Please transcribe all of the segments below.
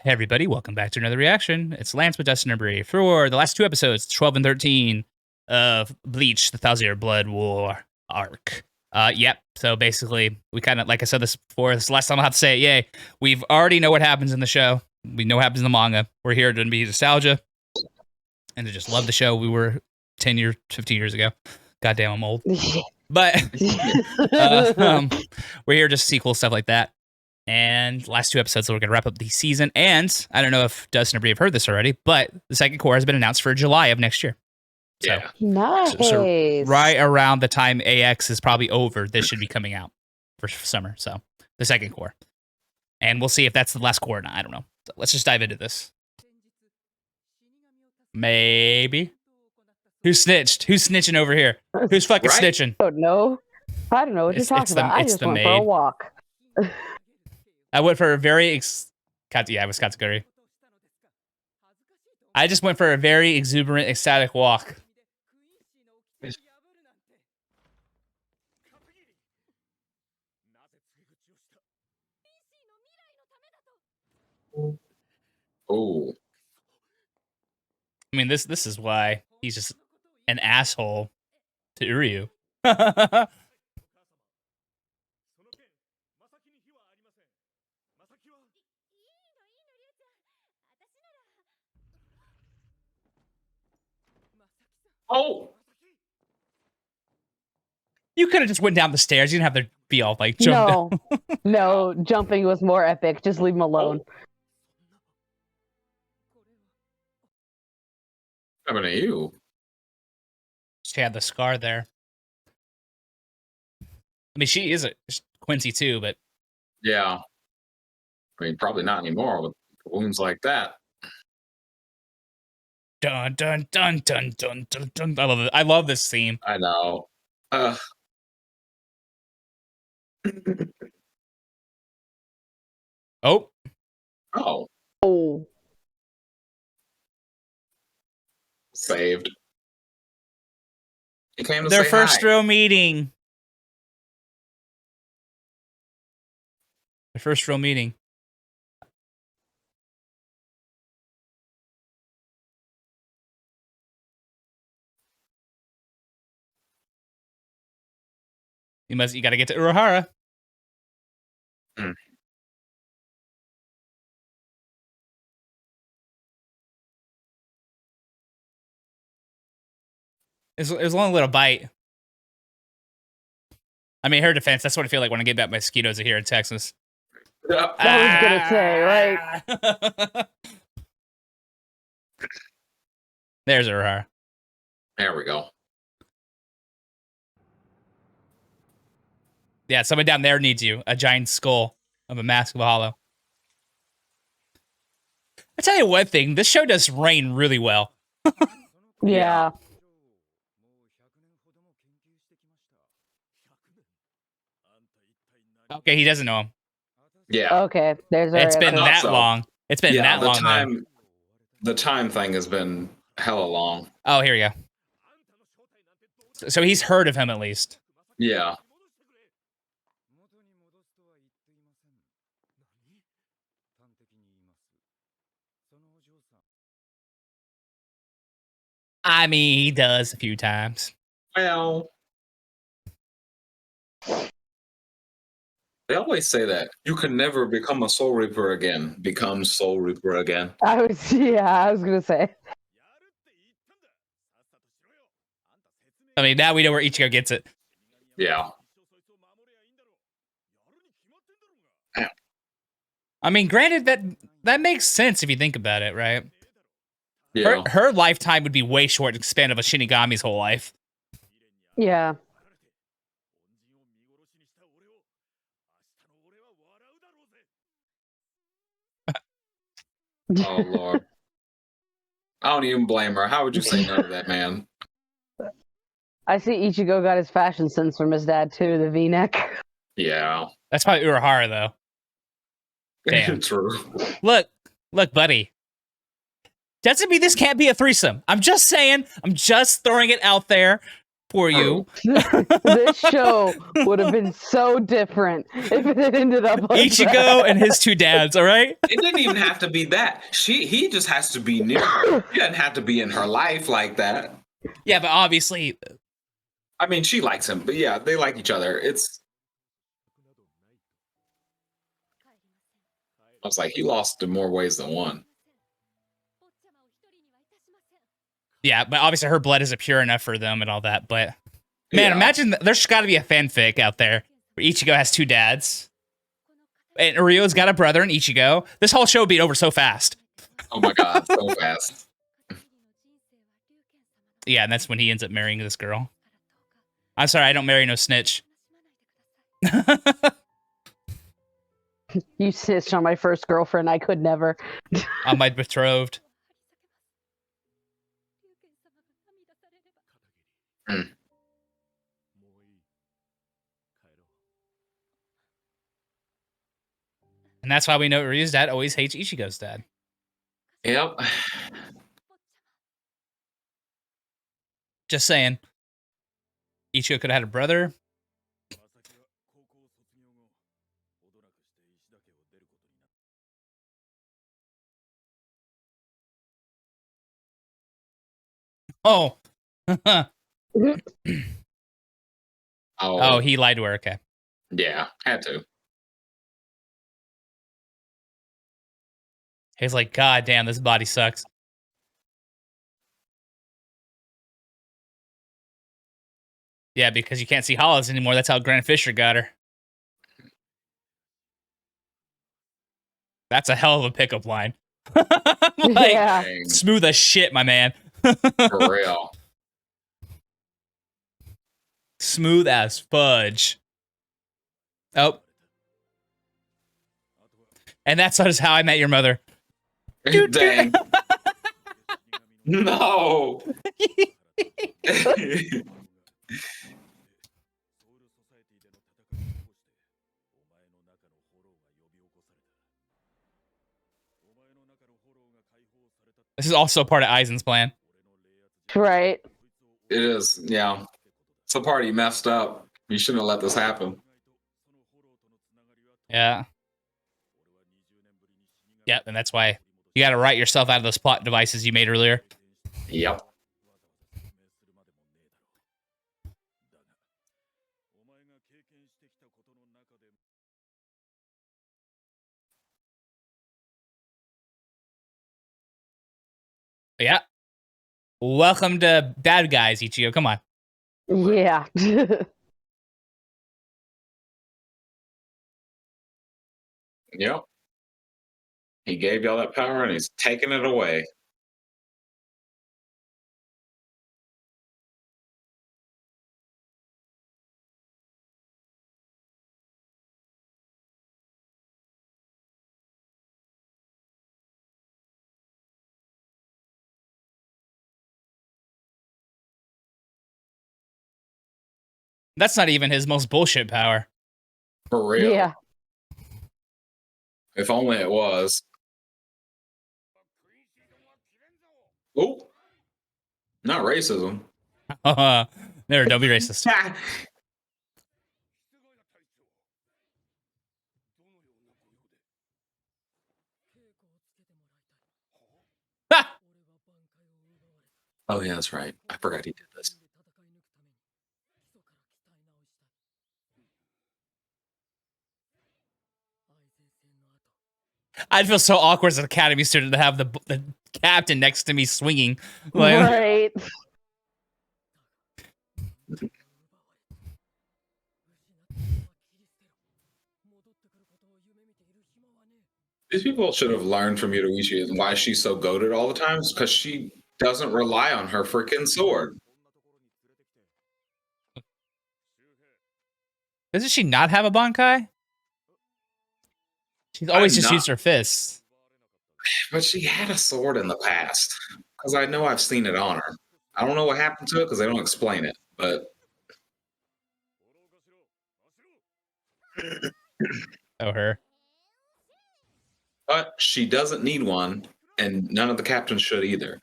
Hey everybody, welcome back to another reaction. It's Lance with Dustin and Bree for the last two episodes, 12 and 13 of Bleach, the Thousand Year Blood War arc. Yep. So basically, we kind of, like I said this before, this is the last time I'll have to say it, yay. We've already know what happens in the show. We know what happens in the manga. We're here to be nostalgia and to just love the show we were 10 years, 15 years ago. Goddamn, I'm old. But we're here just to see cool stuff like that. And last two episodes, we're going to wrap up the season. And I don't know if Dustin or Bree have heard this already, but the second core has been announced for July of next year. So, yeah. Nice. So right around the time AX is probably over, this should be coming out for summer. So the second core. And we'll see if that's the last core or not. I don't know. So let's just dive into this. Maybe. Who snitched? Who's snitching over here? Who's fucking snitching? I don't know. I don't know what you're talking about. I just went for a walk. I went for a very it was Katsuguri. I just went for a very exuberant, ecstatic walk. Oh. I mean, this is why he's just an asshole to Uryu. Oh! You could have just went down the stairs. You didn't have to be all like jump down. No, jumping was more epic. Just leave him alone. I mean, you. She had the scar there. I mean, she is a Quincy too, but yeah. I mean, probably not anymore with wounds like that. Dun dun dun dun dun dun dun. I love it. I love this theme. I know. Oh. Oh. Oh. Saved. He came to Their say first hi. real meeting. Their first real meeting. You gotta get to Urahara. Mm. It was only a little bite. I mean, her defense, that's what I feel like when I get back mosquitoes here in Texas. I was gonna say, right? There's Urahara. There we go. Yeah, someone down there needs you. A giant skull of a mask of a hollow. I tell you one thing, this show does rain really well. Yeah. Okay, he doesn't know him. Yeah. Okay, there's It's been that long. It's been that long. The time thing has been hella long. Oh, here we go. So he's heard of him at least. Yeah. I mean, he does a few times. Well, they always say that you can never become a Soul Reaper again. Become Soul Reaper again. I was gonna say. I mean, now we know where Ichigo gets it. Yeah. I mean, granted, that makes sense if you think about it, right? Yeah. Her lifetime would be way short in the span of a Shinigami's whole life. Yeah. Oh, Lord. I don't even blame her. How would you say no to that, man? I see Ichigo got his fashion sense from his dad, too, the V-neck. Yeah. That's probably Urahara, though. Damn. True. Look, buddy. Doesn't mean this can't be a threesome. I'm just saying. I'm just throwing it out there. for you. This show would have been so different if it had ended up like Ichigo that. and his two dads, all right? It didn't even have to be that. He just has to be near her. He doesn't have to be in her life like that. Yeah, but obviously, I mean, she likes him, but yeah, they like each other. I was like, he lost in more ways than one. yeah, but obviously her blood isn't pure enough for them and all that. But man, Yeah. imagine there's got to be a fanfic out there where Ichigo has two dads, and Ryo's got a brother and Ichigo. This whole show would be over so fast. Oh my god, so fast. Yeah, and that's when he ends up marrying this girl. I'm sorry, I don't marry no snitch. You snitched on my first girlfriend. I could never. On my betrothed. Mm. And that's why we know Ryu's dad always hates Ichigo's dad. Yep. Just saying. Ichigo could have had a brother. Oh. Oh, he lied to her. Okay. Yeah, had to. He's like, God damn, this body sucks. Yeah, because you can't see hollows anymore. That's how Grant Fisher got her. That's a hell of a pickup line. Like, Yeah. Dang, smooth as shit, my man. for real. Smooth as fudge. Oh. And that's how I met your mother. Dang. No. This is also part of Aizen's plan. Right. It is, yeah. It's a party messed up. You shouldn't have let this happen. Yeah. Yeah, and that's why you got to write yourself out of those plot devices you made earlier. Yep. Yeah. Welcome to Bad Guys, Ichigo. Come on. Yeah. Yep. He gave y'all that power and he's taking it away. That's not even his most bullshit power. For real. Yeah. If only it was. Oh. Not racism. Never, don't be racist. Ha! Oh yeah, that's right. I forgot he did this. I'd feel so awkward as an academy student to have the captain next to me swinging. Like, Right. These people should have learned from Yoruichi and why she's so goaded all the time. Because she doesn't rely on her freaking sword. doesn't she not have a Bankai? She's always I'm just not- used her fists. But she had a sword in the past. Because I know I've seen it on her. I don't know what happened to it because they don't explain it. But Oh, her. she doesn't need one, and none of the captains should either.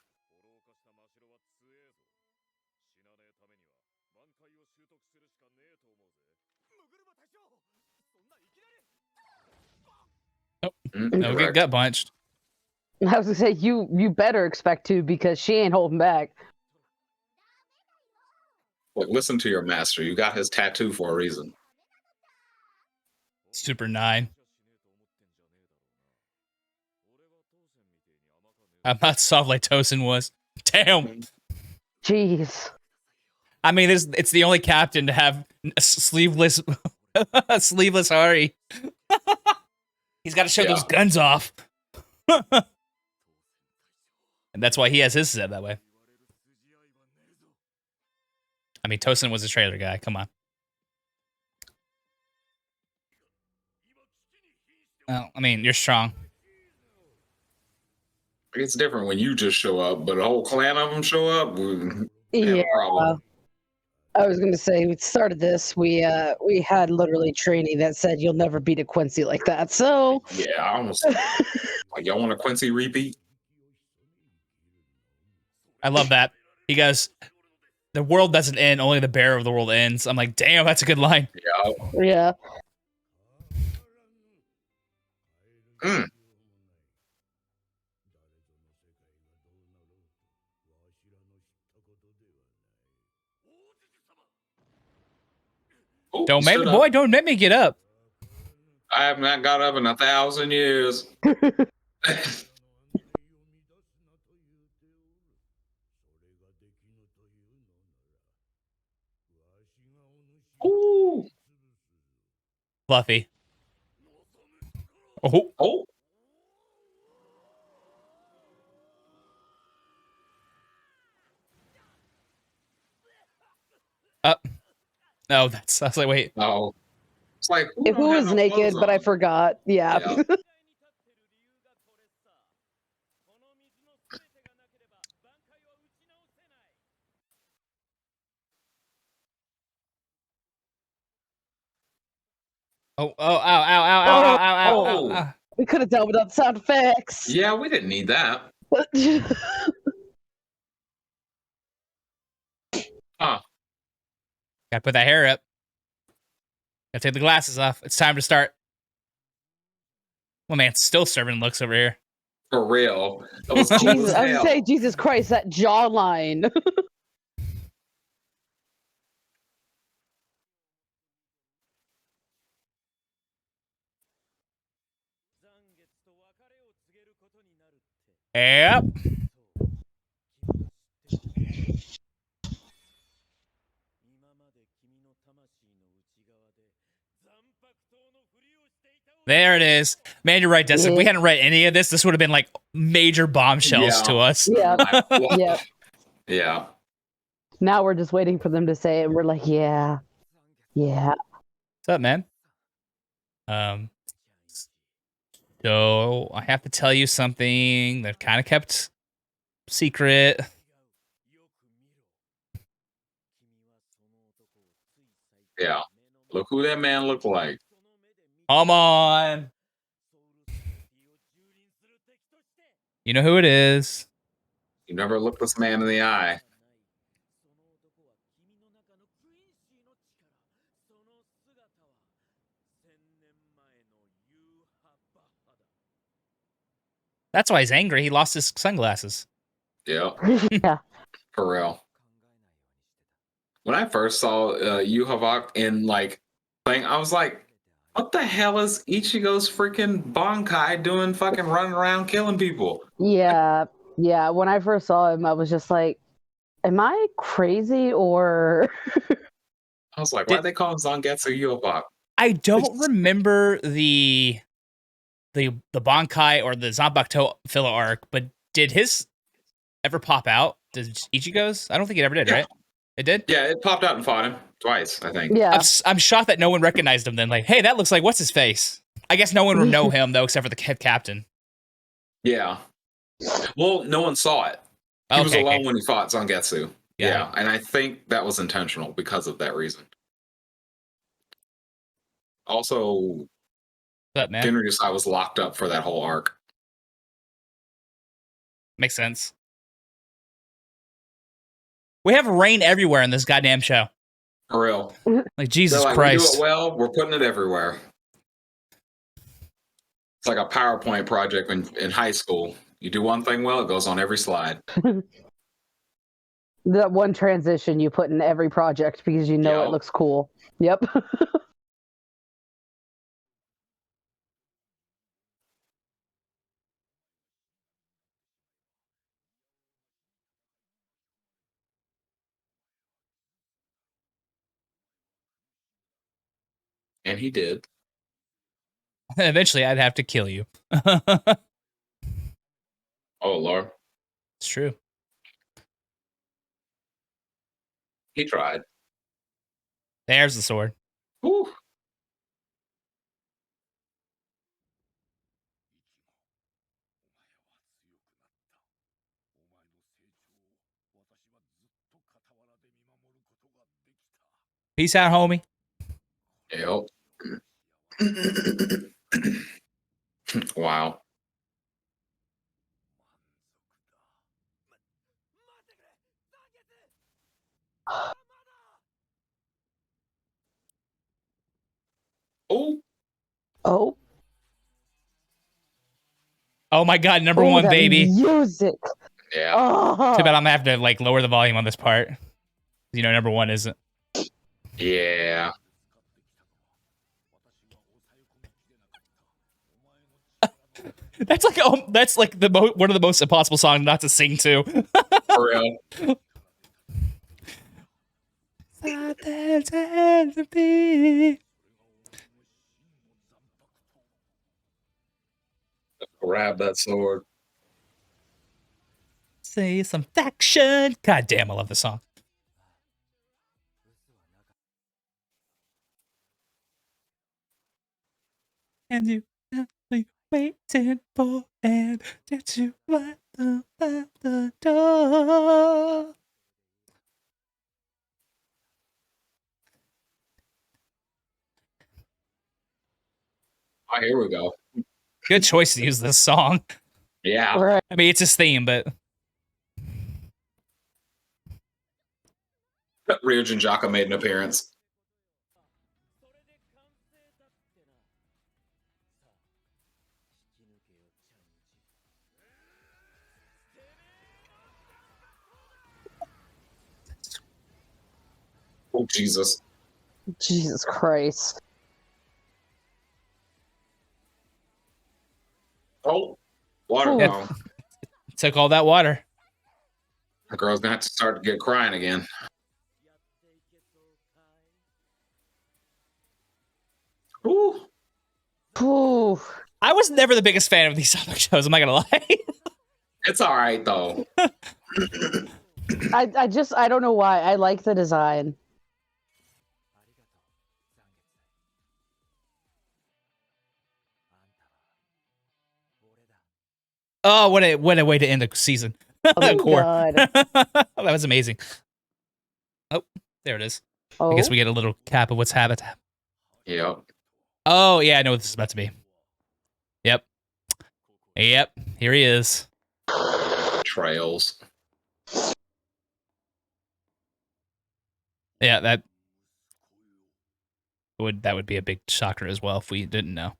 No, get gut punched. I was gonna say you better expect to because she ain't holding back. Like, listen to your master. You got his tattoo for a reason. Super 9. I'm not soft like Tosin was. Damn. Jeez. I mean, it's the only captain to have a sleeveless Hari. He's got to show those guns off. And that's why he has his set that way. I mean, Tosin was a trailer guy. Come on. Oh, I mean, you're strong. It's different when you just show up, but a whole clan of them show up. We have a problem. I was gonna say we started this. We had literally training that said you'll never beat a Quincy like that. So Yeah, I almost like y'all want a Quincy repeat? I love that. He goes, "The world doesn't end; only the bearer of the world ends." I'm like, damn, that's a good line. Yeah. Yeah. Ooh, Don't make me get up. I have not got up in 1,000 years. Ooh. Fluffy. Oh. No, I was like, wait. No. It's like Who was naked, but I forgot. Yeah. Ow. We could have done without sound effects. Yeah, we didn't need that. Gotta put that hair up. Gotta take the glasses off. It's time to start. Well, man, still serving looks over here. For real. That was cool Jesus, as I was hell. gonna say, Jesus Christ, that jawline. Yep. There it is. Man, you're right, Des. If we hadn't read any of this would have been like major bombshells to us. Yeah. Yeah. Now we're just waiting for them to say it, and we're like, yeah. What's up, man? So I have to tell you something that kind of kept secret. Yeah. Look who that man looked like. Come on. You know who it is. You never looked this man in the eye. That's why he's angry. He lost his sunglasses. Yeah. Yeah. For real. When I first saw Yuhavak in like thing, I was like, what the hell is Ichigo's freaking Bankai doing fucking running around killing people? Yeah. When I first saw him, I was just like, am I crazy or I was like, why they call him Zangetsu Yuhavak? I don't remember the Bankai or the Zanbakuto filler arc, but did his ever pop out? Did Ichigo's? I don't think it ever did, right? It did? Yeah, it popped out and fought him twice, I think. Yeah. I'm shocked that no one recognized him then. Like, hey, that looks like what's his face? I guess no one would know him though, except for the head captain. Yeah. Well, no one saw it. He was alone when he fought Zangetsu. Yeah. And I think that was intentional because of that reason. Also, Jinryusai was locked up for that whole arc. Makes sense. We have rain everywhere in this goddamn show. For real. Like, Jesus Christ. We do it well, we're putting it everywhere. It's like a PowerPoint project in high school. You do one thing well, it goes on every slide. That one transition you put in every project because you know it looks cool. Yep. And he did. Eventually, I'd have to kill you. Oh, Lord. It's true. He tried. There's the sword. Whew. Peace out, homie. Yep. Wow. Oh. Oh. Oh my god, number one, that baby. Music. Yeah. Oh. Too bad I'm gonna have to like lower the volume on this part. You know, number one isn't. Yeah. That's like one of the most impossible songs not to sing to. For real. Grab that sword. Say some faction. God damn, I love this song. And you waiting for and did you let them at the door? Oh, here we go. Good choice to use this song. Yeah. Right. I mean, it's his theme, but Ryujin Jaka made an appearance. Oh, Jesus. Jesus Christ. Oh, water. Yeah. Wow. took all that water. The girl's gonna have to start to get crying again. Ooh. Ooh. I was never the biggest fan of these other shows. I'm not gonna lie. It's all right though. I don't know why. I like the design. Oh, what a way to end the season. Oh, Core. God. That was amazing. Oh, there it is. Oh. I guess we get a little cap of what's happened. Yep. Oh, yeah, I know what this is about to be. Yep. Yep. Here he is. Trails. Yeah, that would be a big shocker as well if we didn't know.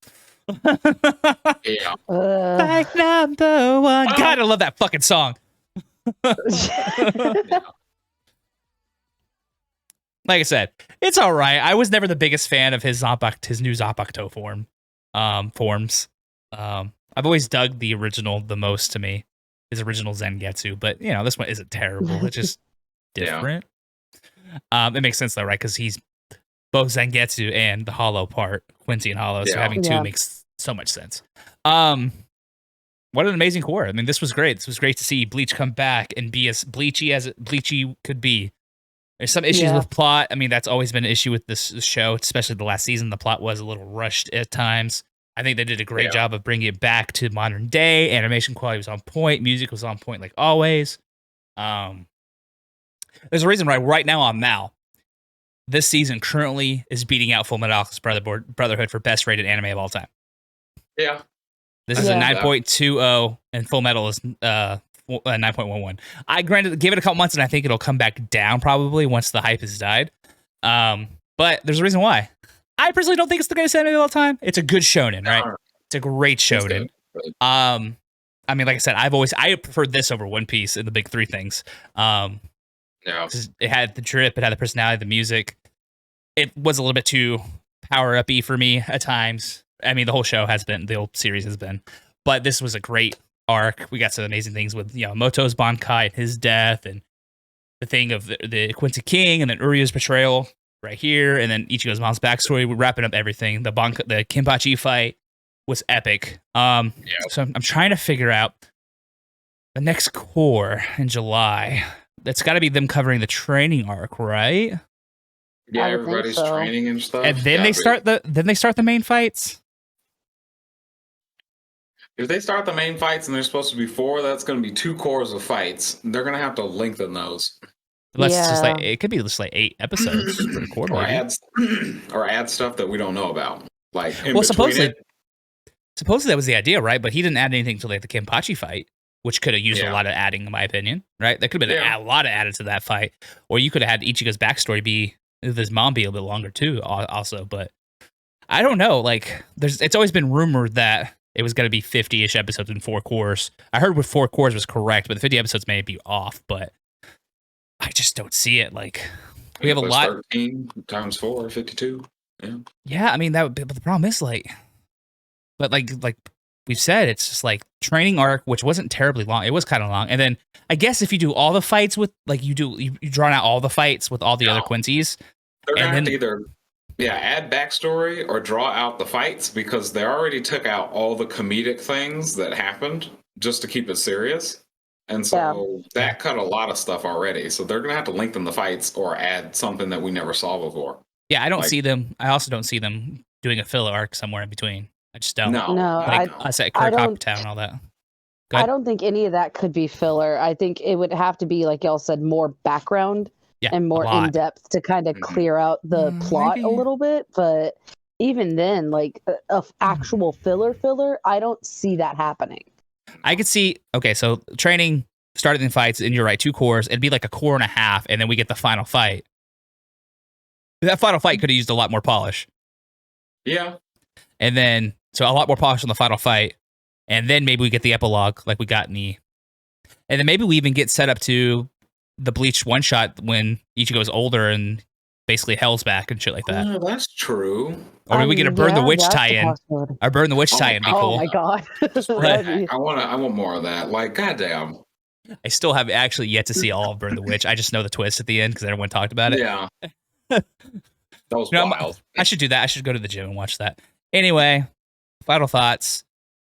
Yeah. Fact number one. God, I love that fucking song. Yeah. Like I said, it's all right. I was never the biggest fan of his new Zanpakuto forms. I've always dug the original the most to me, his original Zangetsu, but you know, this one isn't terrible. It's just different. It makes sense though, right? Because he's both Zangetsu and the Hollow part, Quincy and Hollow, so having two makes so much sense. What an amazing core. I mean, this was great. This was great to see Bleach come back and be as bleachy as Bleachy could be. There's some issues with plot. I mean, that's always been an issue with this show, especially the last season. The plot was a little rushed at times. I think they did a great job of bringing it back to modern day. Animation quality was on point. Music was on point like always. There's a reason right now on Mal, this season currently is beating out Fullmetal Alchemist Brotherhood for best rated anime of all time. Yeah. This is a 9.20 and Fullmetal is 9.11. I give it a couple months and I think it'll come back down probably once the hype has died. But there's a reason why. I personally don't think it's the greatest anime of all time. It's a good shonen, right? It's a great show, dude. I mean, like I said, I preferred this over One Piece in the big three things. Yeah. It had the drip, it had the personality, the music. It was a little bit too power uppy for me at times. I mean, the whole show has been, the whole series has been, but this was a great arc. We got some amazing things with Moto's Bankai and his death, and the thing of the Quincy King, and then Uryu's betrayal right here, and then Ichigo's mom's backstory. We're wrapping up everything. The Kenpachi fight was epic. So I'm trying to figure out the next core in July. That's got to be them covering the training arc, right? Yeah, everybody's training and stuff. And then they start the main fights. If they start the main fights and there's supposed to be 4, that's going to be 2 cores of fights. They're going to have to lengthen those. Just like it could be just like 8 episodes for the core, or add stuff that we don't know about. Like supposedly that was the idea, right? But he didn't add anything to like the Kenpachi fight, which could have used a lot of adding, in my opinion. Right? There could have been a lot of added to that fight, or you could have had Ichigo's backstory be his mom be a little longer too, also. But I don't know. Like, it's always been rumored that it was going to be 50-ish episodes in 4 cores. I heard with 4 cores was correct, but the 50 episodes may be off. But I just don't see it. Like, we have a lot. 13 times 4, 52. Yeah, I mean that would be, but the problem is like we've said, it's just like training arc, which wasn't terribly long. It was kind of long, and then I guess if you do all the fights with like you drawn out all the fights with all the other Quincy's, they're gonna have to either add backstory or draw out the fights, because they already took out all the comedic things that happened just to keep it serious. And so that cut a lot of stuff already. So they're going to have to lengthen the fights or add something that we never saw before. Yeah, I don't see them. I also don't see them doing a filler arc somewhere in between. I just don't. No, I said Kirk Hopper Town and all that. I don't think any of that could be filler. I think it would have to be, like y'all said, more background and more in depth to kind of clear out the plot a little bit. But even then, like a actual filler, I don't see that happening. I could see, so training started in fights, and you're right, 2 cores. It'd be like a core and a half, and then we get the final fight. That final fight could have used a lot more polish. Yeah. And then, so a lot more polish on the final fight, and then maybe we get the epilogue like we got in the... And then maybe we even get set up to the Bleach one-shot when Ichigo's older and basically Hell's back and shit like that. Oh, that's true. Or maybe we get a Burn the Witch tie-in. Or Burn the Witch tie-in be cool. Oh my god. I want more of that. Like, goddamn. I still have actually yet to see all of Burn the Witch. I just know the twist at the end because everyone talked about it. Yeah. That was wild. I should do that. I should go to the gym and watch that. Anyway, final thoughts.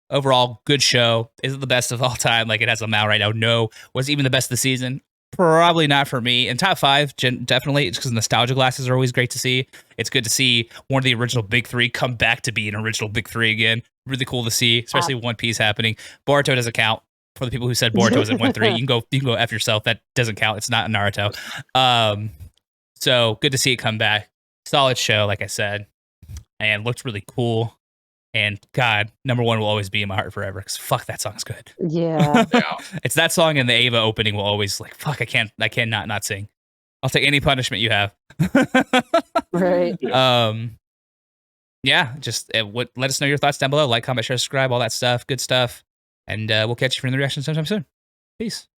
Overall, good show. Is it the best of all time? Like, it has a mouth right now. No. Was it even the best of the season? Probably not for me. In top 5, definitely. It's because nostalgia glasses are always great to see. It's good to see one of the original big 3 come back to be an original big 3 again. Really cool to see, especially One Piece happening. Boruto doesn't count. For the people who said Boruto was in 1-3, you can go F yourself. That doesn't count. It's not Naruto. So good to see it come back. Solid show, like I said, and looked really cool. And God, number 1 will always be in my heart forever, because fuck, that song's good. Yeah. It's that song, and the Ava opening will always, like, fuck, I cannot not sing. I'll take any punishment you have. Right. Yeah, just let us know your thoughts down below. Like, comment, share, subscribe, all that stuff. Good stuff. And we'll catch you for the reaction sometime soon. Peace.